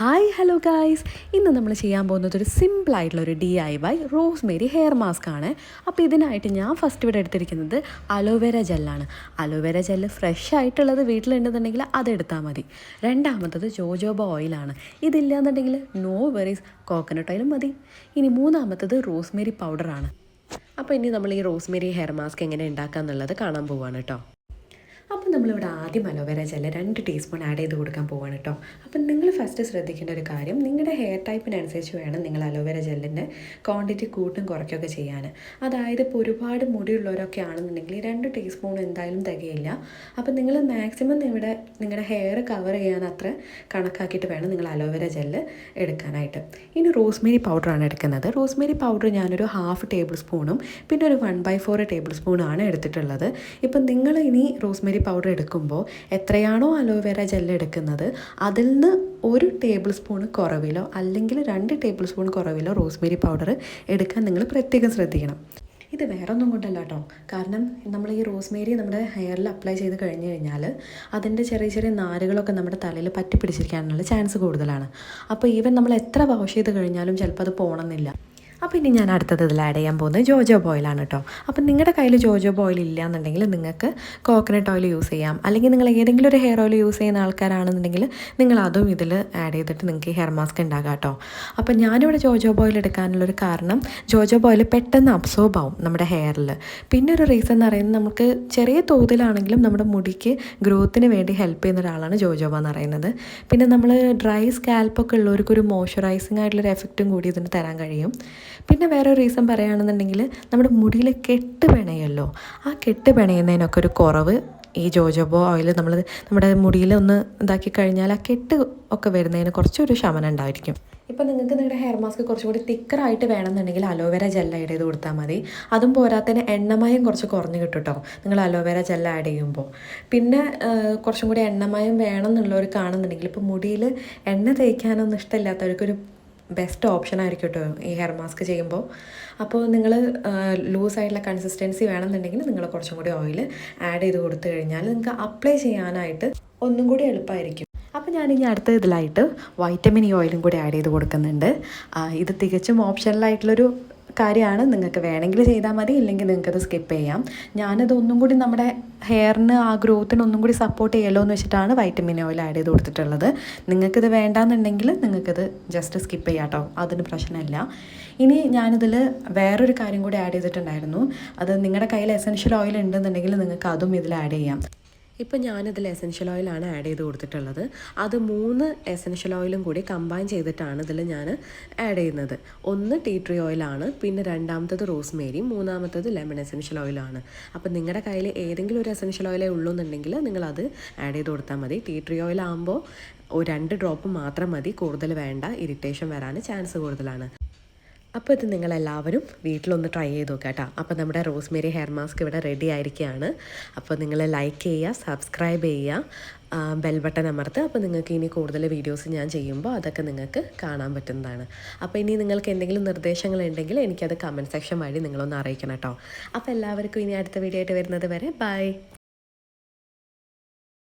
Hi hello guys, ഇന്ന് നമ്മൾ ചെയ്യാൻ പോകുന്നത് ഒരു സിമ്പിളായിട്ടുള്ളൊരു DIY റോസ്മേരി ഹെയർ മാസ്ക് ആണ്. അപ്പോൾ ഇതിനായിട്ട് ഞാൻ ഫസ്റ്റ് ഇവിടെ എടുത്തിരിക്കുന്നത് അലോവേര ജെല്ലാണ്. അലോവേര ജെല്ല് ഫ്രഷ് ആയിട്ടുള്ളത് വീട്ടിലുണ്ടെന്നുണ്ടെങ്കിൽ അതെടുത്താൽ മതി. രണ്ടാമത്തത് ജോജോബ ഓയിലാണ്. ഇതില്ലാന്നുണ്ടെങ്കിൽ നോ വെറീസ്, കോക്കനട്ട് ഓയിലും മതി. ഇനി മൂന്നാമത്തത് റോസ്മേരി പൗഡറാണ്. അപ്പോൾ ഇനി നമ്മൾ ഈ റോസ്മേരി ഹെയർ മാസ്ക് എങ്ങനെ ഉണ്ടാക്കുക എന്നുള്ളത് കാണാൻ പോവുകയാണ് കേട്ടോ. അപ്പോൾ നമ്മളിവിടെ ആദ്യം അലോവേര ജെല്ല് 2 ടീസ്പൂൺ ആഡ് ചെയ്ത് കൊടുക്കാൻ പോവാണ് കേട്ടോ. അപ്പം നിങ്ങൾ ഫസ്റ്റ് ശ്രദ്ധിക്കേണ്ട ഒരു കാര്യം, നിങ്ങളുടെ ഹെയർ ടൈപ്പിനനുസരിച്ച് വേണം നിങ്ങൾ അലോവേര ജെല്ലിൻ്റെ ക്വാണ്ടിറ്റി കൂട്ടും കുറയ്ക്കുകയൊക്കെ ചെയ്യാൻ. അതായത് ഇപ്പോൾ ഒരുപാട് മുടിയുള്ളവരൊക്കെ ആണെന്നുണ്ടെങ്കിൽ 2 ടീസ്പൂൺ എന്തായാലും തികയില്ല. അപ്പം നിങ്ങൾ മാക്സിമം നിങ്ങളുടെ ഹെയർ കവർ ചെയ്യാൻ അത്ര കണക്കാക്കിയിട്ട് വേണം നിങ്ങൾ അലോവേര ജെല്ല് എടുക്കാനായിട്ട്. ഇനി റോസ്മേരി പൗഡറാണ് എടുക്കുന്നത്. റോസ്മേരി പൗഡർ ഞാനൊരു 1/2 ടേബിൾ സ്പൂണും പിന്നെ ഒരു 1/4 ടേബിൾ സ്പൂണാണ് എടുത്തിട്ടുള്ളത്. ഇപ്പം നിങ്ങൾ ഇനി റോസ്മേരി പൗഡർ എടുക്കുമ്പോൾ എത്രയാണോ അലോവേര ജെല്ല് എടുക്കുന്നത് അതിൽ നിന്ന് 1 ടേബിൾ സ്പൂൺ കുറവിലോ അല്ലെങ്കിൽ 2 ടേബിൾ സ്പൂൺ കുറവിലോ റോസ്മേരി പൗഡർ എടുക്കാൻ നിങ്ങൾ പ്രത്യേകം ശ്രദ്ധിക്കണം. ഇത് വേറെ ഒന്നും കൊണ്ടല്ല കേട്ടോ. കാരണം നമ്മൾ ഈ റോസ്മേരി നമ്മുടെ ഹെയറിൽ അപ്ലൈ ചെയ്ത് കഴിഞ്ഞ് കഴിഞ്ഞാൽ അതിൻ്റെ ചെറിയ ചെറിയ നാരുകളൊക്കെ നമ്മുടെ തലയിൽ പറ്റി പിടിച്ചിരിക്കാനുള്ള ചാൻസ് കൂടുതലാണ്. അപ്പോൾ ഈവൻ നമ്മൾ എത്ര വാഷ് ചെയ്ത് കഴിഞ്ഞാലും ചിലപ്പോൾ അത് പോകണമെന്നില്ല. അപ്പോൾ ഇനി ഞാൻ അടുത്തത് ഇതിൽ ആഡ് ചെയ്യാൻ പോകുന്നത് ജോജോബ ഓയിലാണ് കേട്ടോ. അപ്പം നിങ്ങളുടെ കയ്യിൽ ജോജോബ ഓയിൽ ഇല്ല എന്നുണ്ടെങ്കിൽ നിങ്ങൾക്ക് കോക്കനട്ട് ഓയിൽ യൂസ് ചെയ്യാം. അല്ലെങ്കിൽ നിങ്ങൾ ഏതെങ്കിലും ഒരു ഹെയർ ഓയിൽ യൂസ് ചെയ്യുന്ന ആൾക്കാരാണെന്നുണ്ടെങ്കിൽ നിങ്ങൾ അതും ഇതിൽ ആഡ് ചെയ്തിട്ട് നിങ്ങൾക്ക് ഈ ഹെയർ മാസ്ക് ഉണ്ടാകാം കേട്ടോ. അപ്പം ഞാനിവിടെ ജോജോബ ഓയിൽ എടുക്കാനുള്ളൊരു കാരണം, ജോജോബ ഓയിൽ പെട്ടെന്ന് അബ്സോർബ് ആവും നമ്മുടെ ഹെയറിൽ. പിന്നെ ഒരു റീസൺ എന്ന് പറയുന്നത്, നമുക്ക് ചെറിയ തോതിലാണെങ്കിലും നമ്മുടെ മുടിക്ക് ഗ്രോത്തിന് വേണ്ടി ഹെൽപ്പ് ചെയ്യുന്ന ഒരാളാണ് ജോജോബ എന്ന് പറയുന്നത്. പിന്നെ നമ്മൾ ഡ്രൈ സ്കാൽപ്പൊക്കെ ഉള്ളവർക്കൊരു മോയ്സ്ചറൈസിങ് ആയിട്ടുള്ളൊരു എഫക്റ്റും കൂടി ഇതിന് തരാൻ കഴിയും. പിന്നെ വേറൊരു റീസൺ പറയുകയാണെന്നുണ്ടെങ്കിൽ, നമ്മുടെ മുടിയിൽ കെട്ട് പിണയല്ലോ, ആ കെട്ട് പിണയുന്നതിനൊക്കെ ഒരു കുറവ് ഈ ജോജോബ ഓയിൽ നമ്മുടെ മുടിയിൽ ഒന്ന് ഇതാക്കി കഴിഞ്ഞാൽ ആ കെട്ട് ഒക്കെ വരുന്നതിന് കുറച്ചൊരു ശമനം ഉണ്ടായിരിക്കും. ഇപ്പം നിങ്ങൾക്ക് നിങ്ങളുടെ ഹെയർ മാസ്ക് കുറച്ചും കൂടി തിക്കറായിട്ട് വേണമെന്നുണ്ടെങ്കിൽ അലോവേര ജെൽ ആഡ് ചെയ്ത് കൊടുത്താൽ മതി. അതും പോരാത്തതിന് എണ്ണമയം കുറച്ച് കുറഞ്ഞ് കിട്ടും കേട്ടോ നിങ്ങൾ അലോവേര ജെൽ ആഡ് ചെയ്യുമ്പോൾ. പിന്നെ കുറച്ചും കൂടി എണ്ണമയം വേണം എന്നുള്ളവർ കാണുന്നുണ്ടെങ്കിൽ, ഇപ്പോൾ മുടിയിൽ എണ്ണ തേക്കാനൊന്നും ഇഷ്ടമില്ലാത്തവർക്കൊരു ബെസ്റ്റ് ഓപ്ഷൻ ആയിരിക്കും കേട്ടോ ഈ ഹെയർ മാസ്ക് ചെയ്യുമ്പോൾ. അപ്പോൾ നിങ്ങൾ ലൂസായിട്ടുള്ള കൺസിസ്റ്റൻസി വേണമെന്നുണ്ടെങ്കിൽ നിങ്ങൾ കുറച്ചും കൂടി ഓയിൽ ആഡ് ചെയ്ത് കൊടുത്തു കഴിഞ്ഞാൽ നിങ്ങൾക്ക് അപ്ലൈ ചെയ്യാനായിട്ട് ഒന്നും കൂടി എളുപ്പമായിരിക്കും. അപ്പോൾ ഞാനിനി അടുത്ത ഇതിലായിട്ട് വൈറ്റമിൻ ഇ ഓയിലും കൂടി ആഡ് ചെയ്ത് കൊടുക്കുന്നുണ്ട്. ഇത് തികച്ചും ഓപ്ഷണലായിട്ടുള്ളൊരു കാര്യമാണ്. നിങ്ങൾക്ക് വേണമെങ്കിൽ ചെയ്താൽ മതി, ഇല്ലെങ്കിൽ നിങ്ങൾക്കത് സ്കിപ്പ് ചെയ്യാം. ഞാനത് ഒന്നും കൂടി നമ്മുടെ ഹെയറിന് ആ ഗ്രോത്തിന് ഒന്നും കൂടി സപ്പോർട്ട് ചെയ്യല്ലോ എന്ന് വെച്ചിട്ടാണ് വൈറ്റമിൻ ഓയിൽ ആഡ് ചെയ്ത് കൊടുത്തിട്ടുള്ളത്. നിങ്ങൾക്കിത് വേണ്ടാന്നുണ്ടെങ്കിൽ നിങ്ങൾക്കത് ജസ്റ്റ് സ്കിപ്പ് ചെയ്യാം കേട്ടോ, അതിന് പ്രശ്നമില്ല. ഇനി ഞാനിതിൽ വേറൊരു കാര്യം കൂടി ആഡ് ചെയ്തിട്ടുണ്ടായിരുന്നു. അത് നിങ്ങളുടെ കയ്യിൽ എസൻഷ്യൽ ഓയിൽ ഉണ്ടെന്നുണ്ടെങ്കിൽ നിങ്ങൾക്ക് അതും ഇതിൽ ആഡ് ചെയ്യാം. ഇപ്പം ഞാനിതിൽ എസൻഷ്യൽ ഓയിലാണ് ആഡ് ചെയ്ത് കൊടുത്തിട്ടുള്ളത്. അത് 3 എസൻഷ്യൽ ഓയിലും കൂടി കമ്പൈൻ ചെയ്തിട്ടാണ് ഇതിൽ ഞാൻ ആഡ് ചെയ്യുന്നത്. ഒന്ന് ടീ ട്രീ ഓയിലാണ്, പിന്നെ രണ്ടാമത്തത് റോസ്മേരി, മൂന്നാമത്തത് ലെമൺ എസൻഷ്യൽ ഓയിലാണ്. അപ്പം നിങ്ങളുടെ കയ്യിൽ ഏതെങ്കിലും ഒരു എസൻഷ്യൽ ഓയിലേ ഉള്ളൂ എന്നുണ്ടെങ്കിൽ നിങ്ങളത് ആഡ് ചെയ്ത് കൊടുത്താൽ മതി. ടീ ട്രീ ഓയിലാകുമ്പോൾ 2 ഡ്രോപ്പ് മാത്രം മതി, കൂടുതൽ വേണ്ട, ഇറിറ്റേഷൻ വരാൻ ചാൻസ് കൂടുതലാണ്. അപ്പോൾ ഇത് നിങ്ങളെല്ലാവരും വീട്ടിലൊന്ന് ട്രൈ ചെയ്ത് നോക്കുക കേട്ടോ. അപ്പോൾ നമ്മുടെ റോസ്മേരി ഹെയർ മാസ്ക് ഇവിടെ റെഡി ആയിരിക്കുകയാണ്. അപ്പോൾ നിങ്ങൾ ലൈക്ക് ചെയ്യുക, സബ്സ്ക്രൈബ് ചെയ്യുക, ബെൽ ബട്ടൺ അമർത്തുക. അപ്പോൾ നിങ്ങൾക്ക് ഇനി കൂടുതൽ വീഡിയോസ് ഞാൻ ചെയ്യുമ്പോൾ അതൊക്കെ നിങ്ങൾക്ക് കാണാൻ പറ്റുന്നതാണ്. അപ്പോൾ ഇനി നിങ്ങൾക്ക് എന്തെങ്കിലും നിർദ്ദേശങ്ങളുണ്ടെങ്കിൽ എനിക്കത് കമൻറ്റ് സെക്ഷൻ വഴി നിങ്ങളൊന്ന് അറിയിക്കണം കേട്ടോ. അപ്പോൾ എല്ലാവർക്കും ഇനി അടുത്ത വീഡിയോ ആയിട്ട് വരുന്നത് വരെ ബൈ.